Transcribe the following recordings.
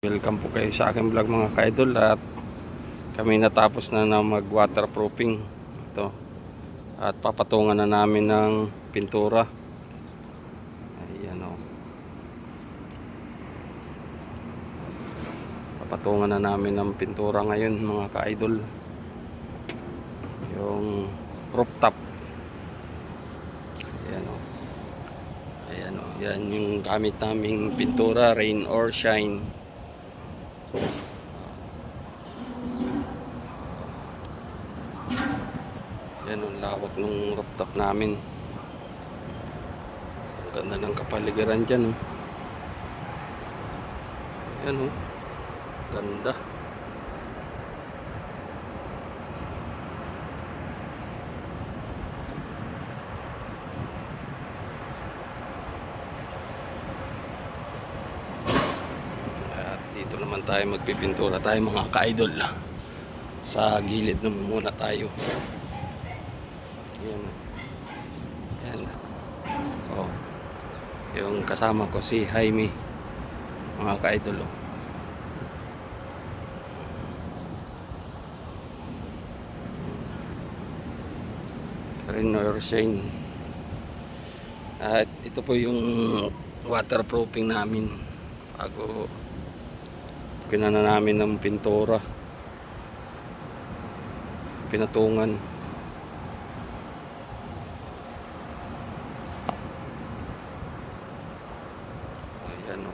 Welcome po kayo sa aking vlog mga ka-idol. At kami natapos na mag waterproofing ito. At papatungan na namin ng pintura. Ayan o. Papatungan na namin ng pintura ngayon mga ka-idol. Yung rooftop. Ayan o. Ayan o. Yan yung gamit naming pintura, rain or shine. Yan ang lawak ng rooftop namin. Ang ganda ng kapaligiran dyan. Yan o. Ganda. At dito naman tayo magpipintura tayo mga ka-idol. Sa gilid naman muna tayo. Yan. Yan. Oh. Yung kasama ko si Jaime. Mga ka-idol. Oh. Renoir Shine. At ito po yung waterproofing namin. Bago pinana namin ng pintura. Pinatungan. Ayan o.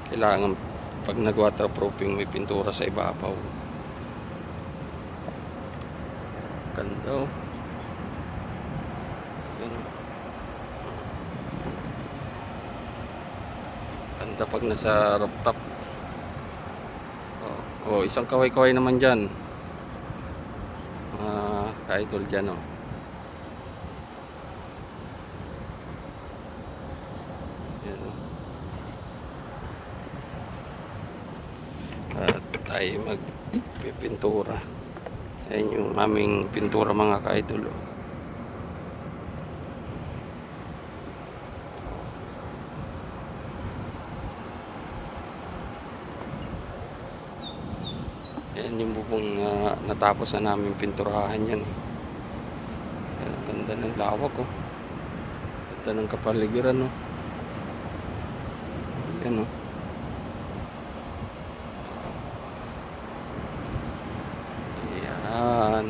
Kailangan pag nag-waterproofing may pintura sa ibabaw. Ganda o. Ayan o. Ganda pag nasa rooftop. Oh, isang kaway-kaway naman dyan. Ka-idol dyan oh. Yan oh. At tayo magpipintura. Ayan yung aming pintura mga ka-idol oh. Yan yung bubong natapos na namin pinturahan yan. Yan, ang ganda ng lawak oh. Ganda ng kapaligiran oh. Yan oh. Yan.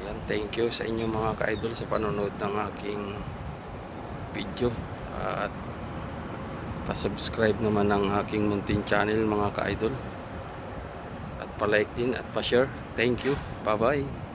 Yan, thank you sa inyo mga ka-idol sa panonood ng aking video. At pa-subscribe naman ng aking munting channel mga ka-idol. At pa-like din at pa-share. Thank you. Bye-bye.